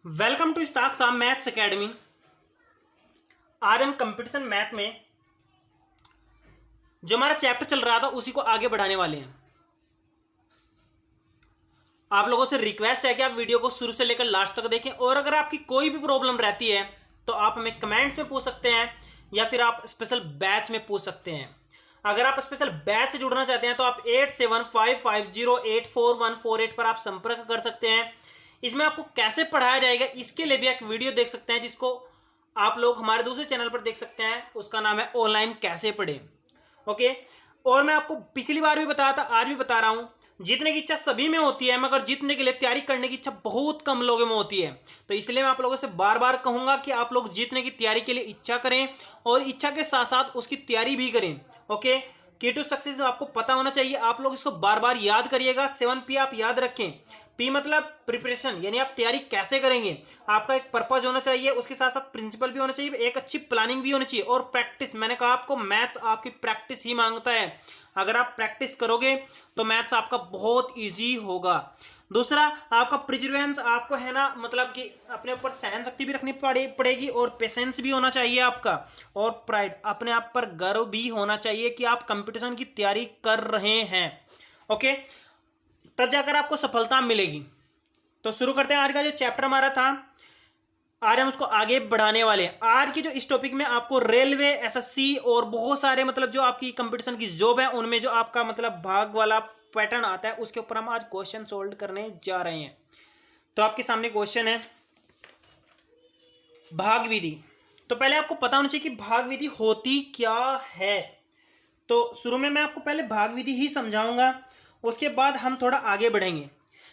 Welcome to Istaq maths academy. आज हम competition math में जो हमारा चैप्टर चल रहा था उसी को आगे बढ़ाने वाले हैं। आप लोगों से रिक्वेस्ट है कि आप वीडियो को शुरू से लेकर लास्ट तक देखें, और अगर आपकी कोई भी प्रॉब्लम रहती है तो आप हमें कमेंट्स में पूछ सकते हैं या फिर आप स्पेशल बैच में पूछ सकते हैं। अगर आप स्पेशल बैच से जुड़ना चाहते हैं तो आप 8755084148 पर आप संपर्क कर सकते हैं। इसमें आपको कैसे पढ़ाया जाएगा इसके लिए भी एक वीडियो देख सकते हैं, जिसको आप लोग हमारे दूसरे चैनल पर देख सकते हैं। उसका नाम है ऑनलाइन कैसे पढ़े। ओके, और मैं आपको पिछली बार भी बताया था, आज भी बता रहा हूं, जीतने की इच्छा सभी में होती है, मगर जीतने के लिए तैयारी करने की इच्छा बहुत कम लोगों में होती है। तो इसलिए मैं आप लोगों से बार बार कहूंगा कि आप लोग जीतने की तैयारी के लिए इच्छा करें और इच्छा के साथ साथ उसकी तैयारी भी करें। ओके, की टू सक्सेस आपको पता होना चाहिए। आप लोग इसको बार बार याद करिएगा। 7P आप याद रखें। पी मतलब प्रिपरेशन, यानी आप तैयारी कैसे करेंगे। आपका एक पर्पज होना चाहिए, उसके साथ साथ प्रिंसिपल भी होना चाहिए, एक अच्छी प्लानिंग भी होनी चाहिए, और प्रैक्टिस। मैंने कहा आपको मैथ्स आपकी प्रैक्टिस ही मांगता है। अगर आप प्रैक्टिस करोगे तो मैथ्स आपका बहुत इजी होगा। दूसरा, आपका प्रिजर्वेंस आपको है ना, मतलब कि अपने ऊपर सहन शक्ति भी रखनी पड़ेगी, और पेशेंस भी होना चाहिए आपका, और प्राइड, अपने आप पर गर्व भी होना चाहिए कि आप कंपटीशन की तैयारी कर रहे हैं। ओके, तब जाकर आपको सफलता मिलेगी। तो शुरू करते हैं। आज का जो चैप्टर हमारा था, आज हम उसको आगे बढ़ाने वाले हैं। आज की जो इस टॉपिक में आपको रेलवे, एसएससी और बहुत सारे मतलब जो आपकी कंपटीशन की जॉब है उनमें जो आपका मतलब भाग वाला पैटर्न आता है, उसके ऊपर हम आज क्वेश्चन सोल्व करने जा रहे हैं। तो आपके सामने क्वेश्चन है भाग विधि। तो पहले आपको पता होना चाहिए कि भाग विधि होती क्या है। तो शुरू में मैं आपको पहले भाग विधि ही समझाऊंगा, उसके बाद हम थोड़ा आगे बढ़ेंगे।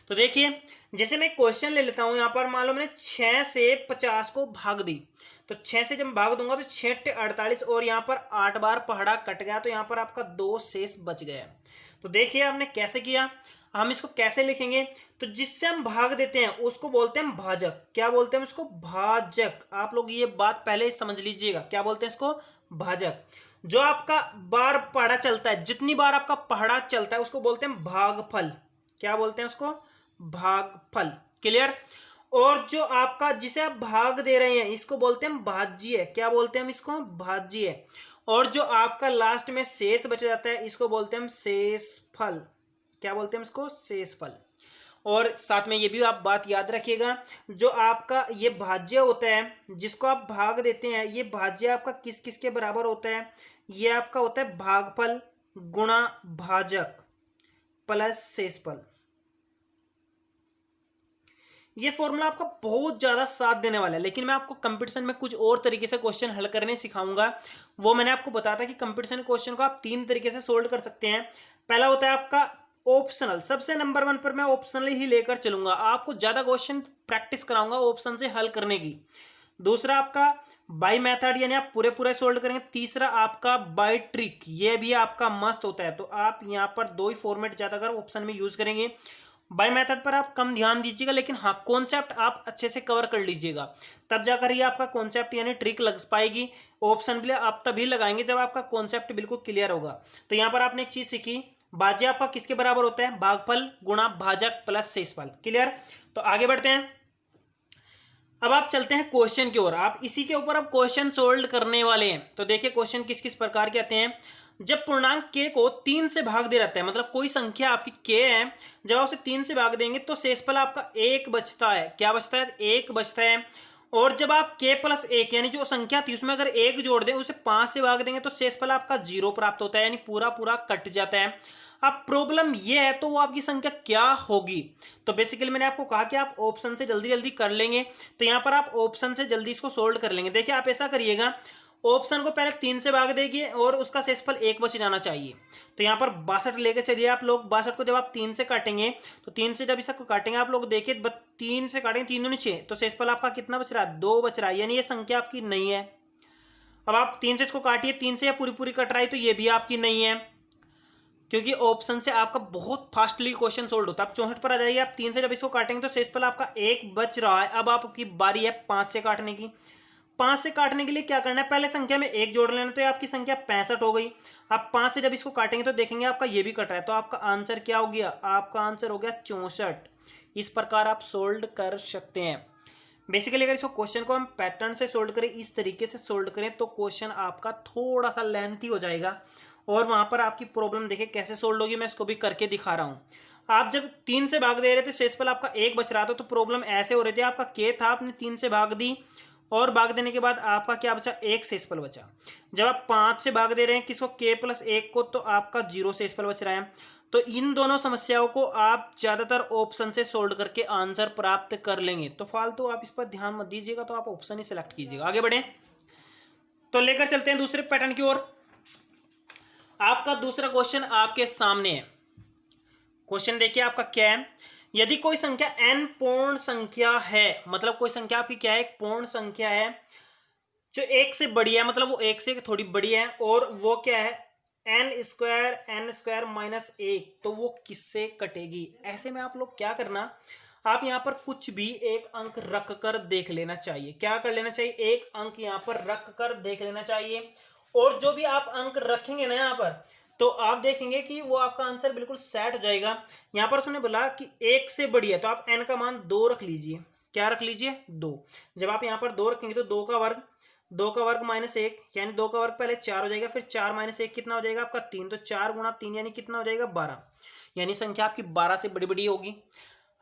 तो देखिए, जैसे मैं क्वेश्चन ले लेता हूं, यहां पर मान लो मैंने 6 से 50 को भाग दी। तो 6 से जब भाग दूंगा तो 6 48, और यहां पर 8 बार पहाड़ा कट गया, तो यहां पर आपका 2 शेष बच गया। तो देखिए आपने कैसे किया। हम इसको कैसे लिखेंगे, तो जिससे हम भाग देते हैं उसको बोलते हैं भाजक। क्या बोलते हैं उसको? भाजक। आप लोग ये बात पहले समझ लीजिएगा, क्या बोलते हैं इसको? भाजक। जो आपका बार पहाड़ा चलता है, जितनी बार आपका पहाड़ा चलता है उसको बोलते हैं भागफल। क्या बोलते हैं उसको? भागफल। क्लियर? और जो आपका जिसे आप भाग दे रहे हैं इसको बोलते हैं भाज्य। क्या बोलते हैं हम इसको? भाज्य। और जो आपका लास्ट में शेष बच जाता है इसको बोलते हैं हम शेषफल। क्या बोलते हैं हम इसको? शेषफल। और साथ में ये भी आप बात याद रखिएगा, जो आपका ये भाज्य होता है जिसको आप भाग देते हैं, ये भाज्य आपका किस किस के बराबर होता है? ये आपका होता है भागफल गुणा भाजक प्लस शेषफल। ये फॉर्मूला आपका बहुत ज्यादा साथ देने वाला है, लेकिन मैं आपको कंपटीशन में कुछ और तरीके से क्वेश्चन हल करने सिखाऊंगा। वो मैंने आपको बताया था कि कंपटीशन क्वेश्चन को आप 3 तरीके से सोल्व कर सकते हैं। पहला होता है आपका ऑप्शनल। सबसे नंबर 1 पर मैं ऑप्शनल ही लेकर चलूंगा, आपको ज्यादा क्वेश्चन प्रैक्टिस कराऊंगा ऑप्शन से हल करने की। दूसरा आपका बाय मेथड, यानी आप पूरे पूरे सोल्व करेंगे। तीसरा आपका बाय ट्रिक, ये भी आपका मस्त होता है। तो आप यहाँ पर 2 ही फॉर्मेट ज्यादातर ऑप्शन में यूज करेंगे। बाय मेथड पर आप कम ध्यान दीजिएगा, लेकिन हाँ कॉन्सेप्ट आप अच्छे से कवर कर लीजिएगा, तब जाकर ही आपका कॉन्सेप्ट यानी ट्रिक लग पाएगी। ऑप्शन भी आप तभी लगाएंगे जब आपका कॉन्सेप्ट बिल्कुल क्लियर होगा। तो यहाँ पर आपने एक चीज सीखी, भाज्य आपका किसके बराबर होता है? भागफल गुणा भाजक प्लस शेषफल। क्लियर? तो आगे बढ़ते हैं। अब आप चलते हैं क्वेश्चन की ओर। आप इसी के ऊपर अब क्वेश्चन सोल्व करने वाले हैं। तो देखिए क्वेश्चन किस किस प्रकार के आते हैं। जब पूर्णांक k को 3 से भाग दे रहता है, मतलब कोई संख्या आपकी k है, जब आप उसे 3 से भाग देंगे तो शेषफल आपका 1 बचता है। क्या बचता है? 1 बचता है। और जब आप k प्लस 1 यानी जो संख्या थी उसमें अगर 1 जोड़ दें, उसे 5 से भाग देंगे तो शेषफल आपका 0 प्राप्त होता है, यानी पूरा पूरा कट जाता है। अब प्रॉब्लम ये है तो वो आपकी संख्या क्या होगी? तो बेसिकली मैंने आपको कहा कि आप ऑप्शन से जल्दी जल्दी कर लेंगे, तो यहां पर आप ऑप्शन से जल्दी इसको सोल्व कर लेंगे। देखिए आप ऐसा करिएगा, ऑप्शन को पहले 3 से भाग देंगे और उसका शेषफल 1 बच जाना चाहिए। तो यहाँ पर 62 लेके चलिए आप लोग। 62 को जब आप 3 से काटेंगे, तो 3 से जब इसको काटेंगे आप लोग देखिए 3 से काटेंगे, 3 दूनी 6, तो शेषफल आपका कितना बच रहा है? 2 बच रहा है, यानी ये संख्या आपकी नहीं है। अब आप 3 से इसको काटिए, 3 से या पूरी पूरी कट रहा है तो ये भी आपकी नहीं है, क्योंकि ऑप्शन से आपका बहुत फास्टली क्वेश्चन सोल्व होता है। आप 64 पर आ जाइए। आप 3 से जब इसको काटेंगे तो शेषफल आपका 1 बच रहा है। अब आपकी बारी है 5 से काटने की। 5 से काटने के लिए क्या करना है? पहले संख्या में 1 जोड़ लेना, तो ये आपकी संख्या 65 हो गई। आप 5 से जब इसको काटेंगे तो देखेंगे आपका ये भी कट रहा है, तो आपका आंसर क्या हो गया? आपका आंसर हो गया 64। इस प्रकार आप सोल्व कर सकते हैं। बेसिकली अगर इसको क्वेश्चन को हम पैटर्न से सोल्व करें, इस तरीके से सोल्व करें, तो क्वेश्चन आपका थोड़ा सा लेंथी हो जाएगा और वहां पर आपकी प्रॉब्लम देखिए कैसे सोल्व होगी, मैं इसको भी करके दिखा रहा हूं। आप जब 3 से भाग दे रहे थे, शेषफल आपका 1 बच रहा था, तो प्रॉब्लम ऐसे हो रही थी, आपका के था, आपने 3 से भाग दी और भाग देने के बाद आपका क्या बचा, 1 शेषफल बचा। जब आप 5 से भाग दे रहे हैं किसको, के प्लस 1 को, तो आपका 0 शेषफल बच रहा है। तो इन दोनों समस्याओं को आप ज्यादातर ऑप्शन से सोल्व करके आंसर प्राप्त कर लेंगे, तो फालतू आप इस पर ध्यान मत दीजिएगा, तो आप ऑप्शन ही सिलेक्ट कीजिएगा। आगे बढ़े तो लेकर चलते हैं दूसरे पैटर्न की ओर। आपका दूसरा क्वेश्चन आपके सामने है। क्वेश्चन देखिए आपका क्या है, यदि कोई संख्या n पूर्ण संख्या है, मतलब कोई संख्या आपकी क्या है, एक पूर्ण संख्या है जो 1 से बड़ी है, मतलब वो 1 से थोड़ी बड़ी है, और वो क्या है, n स्क्वायर माइनस 1, तो वो किससे कटेगी। ऐसे में आप लोग क्या करना, आप यहां पर कुछ भी एक अंक रख कर देख लेना चाहिए। क्या कर लेना चाहिए, एक अंक यहां पर रख कर देख लेना चाहिए, और जो भी आप अंक रखेंगे ना यहां पर, तो आप देखेंगे कि वो आपका आंसर बिल्कुल सेट हो जाएगा। यहां पर उसने बोला कि 1 से बड़ी है, तो आप n का मान 2 रख लीजिए। क्या रख लीजिए, 2। जब आप यहां पर 2 रखेंगे तो 2 का वर्ग, 2 का वर्ग माइनस 1, यानी 2 का वर्ग पहले 4 हो जाएगा, फिर 4 माइनस 1 कितना हो जाएगा आपका 3, तो 4 गुणा 3 यानी कितना हो जाएगा 12, यानी संख्या आपकी 12 से बड़ी बड़ी होगी।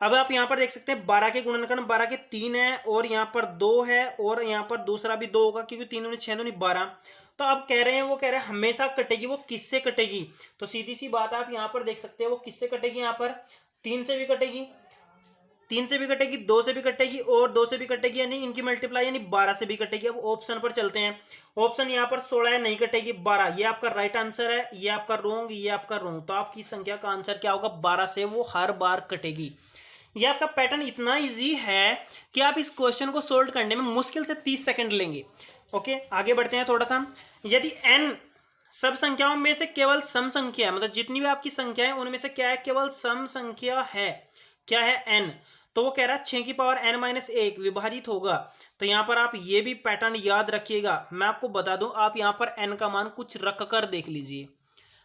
अब आप यहां पर देख सकते हैं 12 के गुणनखंड 12 के 3 है, और यहां पर 2 है, और यहां पर दूसरा भी 2 होगा, क्योंकि 3 दूनी 6 दूनी 12। तो अब कह रहे हैं, वो कह रहे हैं हमेशा कटेगी, वो किससे कटेगी, तो सीधी सी बात आप यहां पर देख सकते हैं, वो किससे कटेगी, यहां पर 3 से भी कटेगी, 3 से भी कटेगी, 2 से भी कटेगी, और 2 से भी कटेगी, यानी इनकी मल्टीप्लाई यानी 12 से भी कटेगी। अब ऑप्शन पर चलते हैं, ऑप्शन यहाँ पर 16 है, नहीं कटेगी, 12, ये आपका राइट आंसर है, ये आपका रोंग, ये आपका रोंग। तो आपकी संख्या का आंसर क्या होगा, 12 से वो हर बार कटेगी। ये आपका पैटर्न इतना इजी है कि आप इस क्वेश्चन को सोल्व करने में मुश्किल से 30 सेकंड लेंगे। ओके, आगे बढ़ते हैं थोड़ा सा। यदि n सब संख्याओं में से केवल सम संख्या है, मतलब जितनी भी आपकी संख्या है उनमें से क्या है, केवल सम संख्या है, क्या है n, तो वो कह रहा है 6 की पावर n माइनस 1 विभाजित होगा। तो यहां पर आप ये भी पैटर्न याद रखिएगा। मैं आपको बता दूं, आप यहां पर n का मान कुछ रख कर देख लीजिए।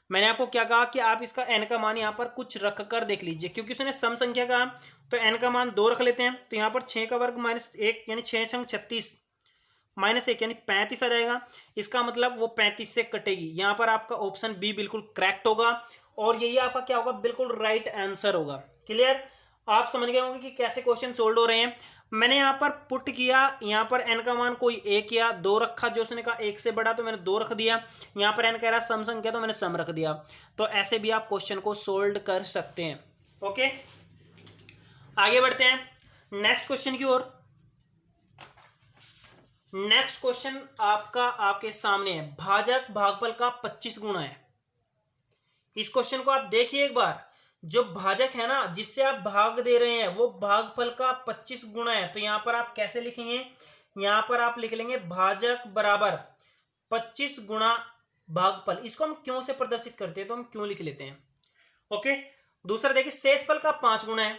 मैंने आपको क्या कहा कि आप इसका n का मान यहां पर कुछ रख कर देख लीजिए, क्योंकि उसने सम संख्या कहा, तो n का मान 2 रख लेते हैं। तो यहां पर 6 का वर्ग माइनस 1 यानी 6 छंग 36 माइनस 1 यानी 35 आ जाएगा। इसका मतलब वो 35 से कटेगी। यहां पर आपका ऑप्शन बी बिल्कुल करेक्ट होगा, और यही आपका क्या होगा, बिल्कुल राइट आंसर होगा। क्लियर, आप समझ गए होंगे कि कैसे क्वेश्चन सोल्व हो रहे हैं। मैंने यहां पर पुट किया, यहां पर n का मान कोई 1 या 2 रखा, जो उसने कहा 1 से बड़ा, तो मैंने 2 रख दिया। यहां पर n कह रहा सम संख्या, तो मैंने सम रख दिया। तो ऐसे भी आप क्वेश्चन को सोल्व कर सकते हैं। ओके, आगे बढ़ते हैं नेक्स्ट क्वेश्चन की ओर। नेक्स्ट क्वेश्चन आपका आपके सामने है, भाजक भागफल का 25 गुना है। इस क्वेश्चन को आप देखिए एक बार, जो भाजक है ना, जिससे आप भाग दे रहे हैं, वो भागफल का 25 गुना है। तो यहां पर आप कैसे लिखेंगे, यहां पर आप लिख लेंगे भाजक बराबर 25 गुना भागफल। इसको हम क्यों से प्रदर्शित करते हैं, तो हम क्यों लिख लेते हैं। ओके, दूसरा देखिए शेषफल का 5 गुना है,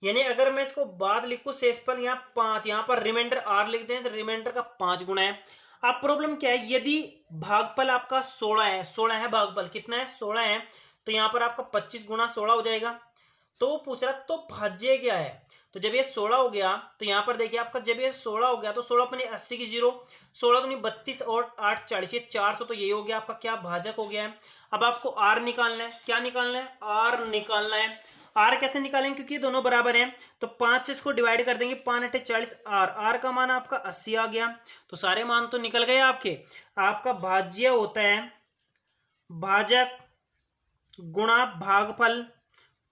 यानी अगर मैं इसको बाद लिखूं शेषफल यहाँ 5, यहां पर रिमाइंडर r लिख दें, तो रिमाइंडर का 5 गुना है। अब प्रॉब्लम क्या है, यदि भागफल आपका 16 है, 16 है भागफल, कितना है 16 है, तो यहां पर आपका 25 गुना 16 हो जाएगा। तो वो पूछ रहा तो भाज्य क्या है, तो जब ये 16 हो गया, तो यहां पर देखिए आपका जब ये 16 हो गया, तो 16 अपनी 80 की 0, 16 दूनी 32 और 8 40, 400, तो ये हो गया आपका क्या, भाजक हो गया है। अब आपको आर निकालना है, क्या निकालना है, आर निकालना है। आर कैसे निकालेंगे, क्योंकि ये दोनों बराबर हैं, तो 5 से इसको डिवाइड कर देंगे, 5 × 40 आर, आर का मान आपका 80 आ गया। तो सारे मान तो निकल गए आपके। आपका भाज्य होता है भाजक गुणा भागफल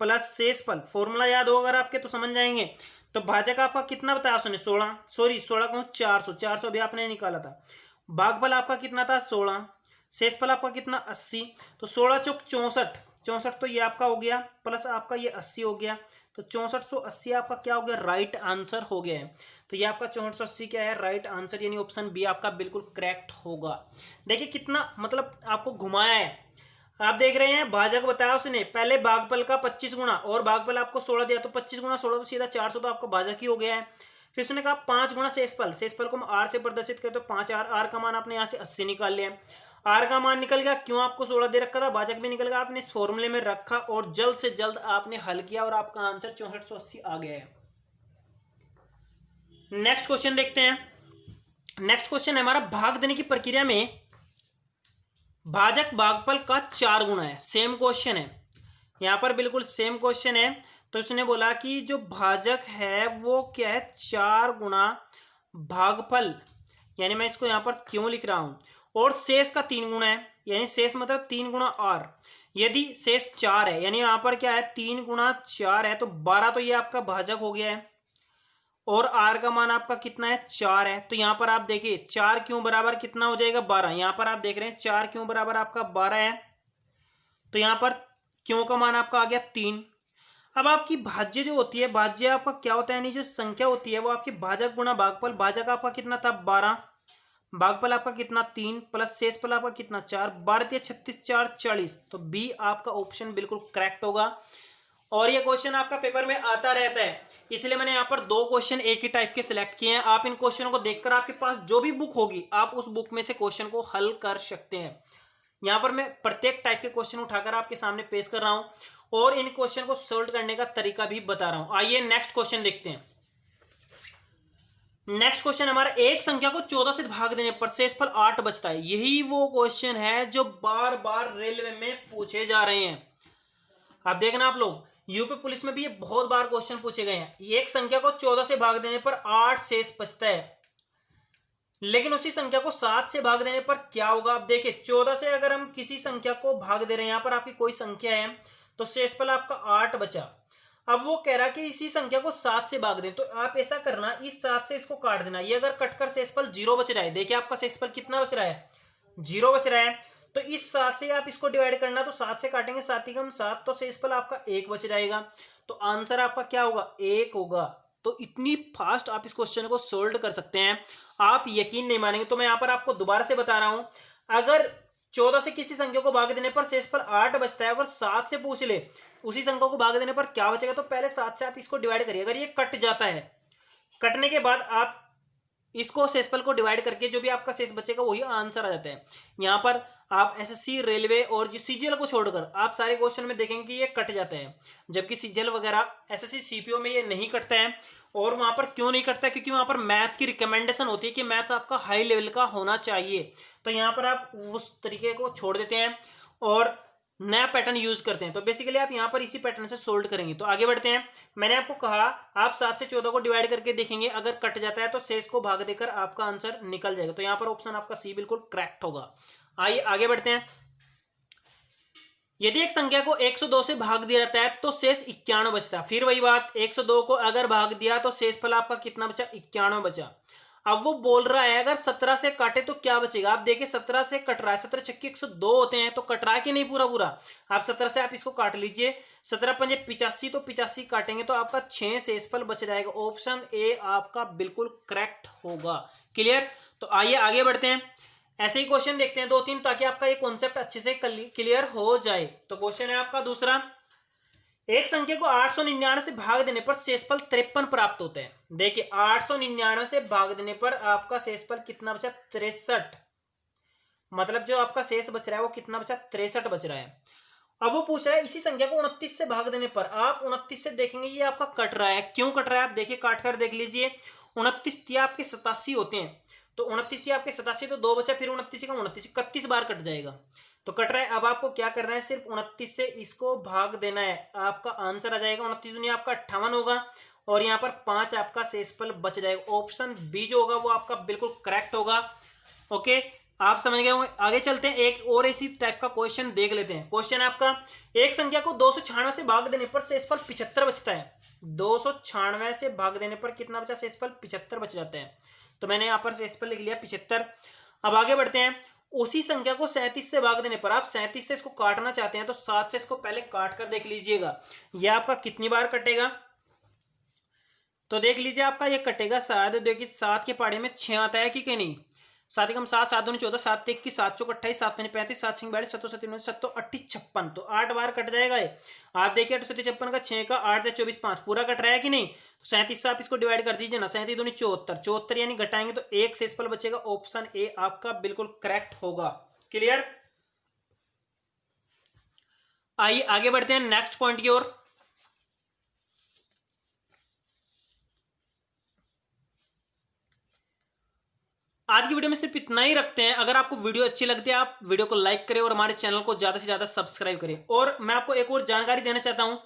प्लस शेषफल। फॉर्मूला याद हो अगर आपके तो समझ जाएंगे। तो भाजक आपका कितना बताया उसने, 16, सॉरी 16 कहूं 400, 400 भी आपने निकाला था। भागफल आपका कितना था 16, शेषफल आपका कितना 80, तो 16 चौक 64, 64 तो ये आपका हो गया, प्लस आपका ये 80 हो गया, तो 6480 आपका क्या हो गया, राइट आंसर हो गया है। तो ये आपका 6480 क्या है, राइट आंसर, यानी ऑप्शन बी आपका बिल्कुल करेक्ट होगा। देखिए कितना मतलब आपको घुमाया है। आप देख रहे हैं भाजक बताया उसने, पहले भागफल का 25 गुना, और भागफल आपको 16 दिया, तो 25 गुना 16 तो सीधा 400, तो आपका भाजक ही हो गया है। फिर उसने कहा 5 गुना शेषफल, शेषफल को हम आर से प्रदर्शित करें, तो 5 आर, आर का मान आपने यहाँ से 80 निकाल लिया। आर का मान निकल गया, क्यों आपको 16 दे रखा था, भाजक भी निकल गया, आपने इस फॉर्मूले में रखा और जल्द से जल्द आपने हल किया, और आपका आंसर 6480 आ गया है। नेक्स्ट क्वेश्चन देखते हैं। नेक्स्ट क्वेश्चन है हमारा, भाग देने की प्रक्रिया में भाजक भागफल का 4 गुना है। सेम क्वेश्चन है, यहां पर बिल्कुल सेम क्वेश्चन है। तो उसने बोला कि जो भाजक है वो क्या है, 4 गुना भागफल, यानी मैं इसको यहां पर क्यों लिख रहा हूं, और शेष का 3 गुना है, यानी शेष मतलब 3 गुना आर। यदि शेष 4 है, यानी यहां पर क्या है 3 गुना 4 है, तो 12 तो ये आपका भाजक हो गया है, और आर का मान आपका कितना है, 4 है। तो यहां पर आप देखिए 4 क्यों बराबर कितना हो जाएगा, 12। यहां पर आप देख रहे हैं 4 क्यों बराबर आपका 12 है, तो यहां पर क्यों का मान आपका आ गया 3। अब आपकी भाज्य जो होती है, भाज्य आपका क्या होता है, यानी जो संख्या होती है वो आपकी भाजक गुना भागफल। भाजक आपका कितना था 12, भागफल आपका कितना 3, प्लस शेषफल आपका कितना 4, 12 36 4 40। तो बी आपका ऑप्शन बिल्कुल करेक्ट होगा। और ये क्वेश्चन आपका पेपर में आता रहता है, इसलिए मैंने यहाँ पर 2 क्वेश्चन एक ही टाइप के सिलेक्ट किए हैं। आप इन क्वेश्चनों को देखकर आपके पास जो भी बुक होगी आप उस बुक में से क्वेश्चन को हल कर सकते हैं। यहाँ पर मैं प्रत्येक टाइप के क्वेश्चन उठाकर आपके सामने पेश कर रहा हूं और इन क्वेश्चन को सोल्व करने का तरीका भी बता रहा हूं। आइए नेक्स्ट क्वेश्चन देखते हैं। नेक्स्ट क्वेश्चन हमारा, एक संख्या को 14 से भाग देने पर शेषफल 8 बचता है। यही वो क्वेश्चन है जो बार बार रेलवे में पूछे जा रहे हैं। आप देखना, आप लोग यूपी पुलिस में भी ये बहुत बार क्वेश्चन पूछे गए हैं। एक संख्या को 14 से भाग देने पर 8 शेष बचता है, लेकिन उसी संख्या को 7 से भाग देने पर क्या होगा। आप देखिए 14 से अगर हम किसी संख्या को भाग दे रहे हैं, यहां पर आपकी कोई संख्या है, तो शेषफल आपका 8 बचा। अब वो कह रहा है कि इसी संख्या को 7 से भाग दें, तो आप ऐसा करना, इस 7 से इसको काट देना। ये अगर कटकर शेषफल 0 बच रहा है, देखिए आपका शेषफल कितना बच रहा है, 0 बच रहा है। तो इस 7 से आप इसको डिवाइड करना, तो 7 से काटेंगे 7 ही कम 7, तो शेषफल आपका 1 बच जाएगा। तो आंसर आपका क्या होगा, 1 होगा। तो इतनी फास्ट आप इस क्वेश्चन को सोल्व कर सकते हैं, आप यकीन नहीं मानेंगे। तो मैं यहां पर आपको दोबारा से बता रहा हूं, अगर 14 से किसी संख्या को भाग देने पर शेषफल 8 बचता है, अगर 7 से पूछ ले उसी संख्या को भाग देने पर क्या बचेगा, तो पहले 7 से आप इसको डिवाइड करिए। अगर ये कट जाता है, कटने के बाद आप इसको शेषफल को डिवाइड करके जो भी आपका शेष बचेगा वही आंसर आ जाता है। यहां पर आप एसएससी, रेलवे और जो सीजीएल को छोड़कर आप सारे क्वेश्चन में देखेंगे कि ये कट जाते हैं, जबकि सीजीएल वगैरह एसएससी सीपीओ में ये नहीं कटता है। और वहां पर क्यों नहीं कटता है, क्योंकि वहां पर मैथ्स की रिकमेंडेशन होती है कि मैथ आपका हाई लेवल का होना चाहिए। तो यहाँ पर आप उस तरीके को छोड़ देते हैं और नया पैटर्न यूज करते हैं। तो बेसिकली आप यहाँ पर इसी पैटर्न से सोल्व करेंगे। तो आगे बढ़ते हैं। मैंने आपको कहा आप 7 से 14 को डिवाइड करके देखेंगे, अगर कट जाता है तो शेष को भाग देकर आपका आंसर निकल जाएगा। तो यहाँ पर ऑप्शन आपका सी बिल्कुल करेक्ट होगा। आइए आगे बढ़ते हैं। यदि एक संख्या को 102 से भाग दिया जाता है तो शेष 91 बचता है। फिर वही बात, 102 को अगर भाग दिया तो शेषफल आपका कितना बचा, 91 बचा। अब वो बोल रहा है अगर 17 से काटे तो क्या बचेगा। आप देखिए 17 से कट रहा है, 17 छक्के 102 होते हैं, तो कट रहा है कि नहीं पूरा पूरा। आप 17 से आप इसको काट लीजिए, 17 पंजे 85, तो 85 काटेंगे तो आपका 6 शेषफल बच जाएगा। ऑप्शन ए आपका बिल्कुल करेक्ट होगा। क्लियर। तो आइए आगे बढ़ते हैं। ऐसे ही क्वेश्चन देखते हैं 2-3, ताकि आपका ये कॉन्सेप्ट अच्छे से क्लियर हो जाए। तो क्वेश्चन है आपका दूसरा, एक संख्या को 899 से भाग देने पर शेषफल 53 प्राप्त होते हैं। देखिए 899 से भाग देने पर आपका शेषफल कितना बचा, 63। मतलब जो आपका शेष बच रहा है वो कितना बचा, 63 बच रहा है। अब वो पूछ रहा है इसी संख्या को 29 से भाग देने पर, आप 29 से देखेंगे ये आपका कट रहा है। क्यों कट रहा है, आप देखिए काट कर देख लीजिए। 29 आपके 87 होते हैं, तो 29 आपके 87, तो 2 बचा, फिर 29 का 29 31 बार कट जाएगा, तो कट रहा है। अब आपको क्या करना है, सिर्फ 29 से इसको भाग देना है, आपका आंसर आ जाएगा 29 दुनिया आपका 58 होगा, और यहाँ पर 5 आपका शेषफल बच जाएगा। ऑप्शन बी जो होगा वो आपका बिल्कुल करेक्ट होगा। ओके, आप समझ गए होंगे। आगे चलते हैं, एक और इसी टाइप का क्वेश्चन देख लेते हैं। क्वेश्चन आपका, एक संख्या को 296 से भाग देने पर शेषफल 75 बचता है। 296 से भाग देने पर कितना बचा, शेषफल 75 बच जाते हैं। तो मैंने यहाँ पर शेषफल लिख लिया 75। अब आगे बढ़ते हैं। उसी संख्या को 37 से भाग देने पर, आप 37 से इसको काटना चाहते हैं तो 7 से इसको पहले काट कर देख लीजिएगा, यह आपका कितनी बार कटेगा। तो देख लीजिए आपका ये कटेगा, शायद देखिए 7 के पाड़े में 6 आता है कि नहीं। 7 कम 7, 7 दूनी 14, 7 21, 7 चौक 28, 7 पंजे 35, 7 छिंग 42, 7 7 7 28 56, तो 8 बार कट जाएगा ये। आप देखिए 8 7 56 का 6 का 8 24 5 पूरा कट रहा है कि नहीं। तो 37 से आप इसको डिवाइड कर दीजिए ना, 37 दूनी 74, 74 यानी घटाएंगे तो एक शेषफल बचेगा। ऑप्शन ए आपका बिल्कुल करेक्ट होगा। क्लियर। आइए आगे बढ़ते हैं नेक्स्ट पॉइंट की ओर। आज की वीडियो में सिर्फ इतना ही रखते हैं। अगर आपको वीडियो अच्छी लगती है आप वीडियो को लाइक करें और हमारे चैनल को ज़्यादा से ज़्यादा सब्सक्राइब करें। और मैं आपको एक और जानकारी देना चाहता हूँ,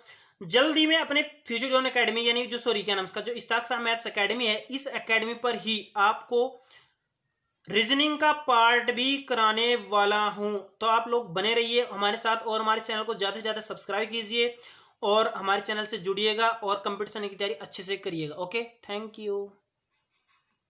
जल्दी में अपने फ्यूचर जोन एकेडमी यानी जो सॉरी क्या नाम इसका, जो इस्ताक शाह मैथ्स एकेडमी है, इस एकेडमी पर ही आपको रीजनिंग का पार्ट भी कराने वाला हूं। तो आप लोग बने रहिए हमारे साथ और हमारे चैनल को ज़्यादा से ज़्यादा सब्सक्राइब कीजिए और हमारे चैनल से जुड़िएगा और कंपटीशन की तैयारी अच्छे से करिएगा। Okay, thank you.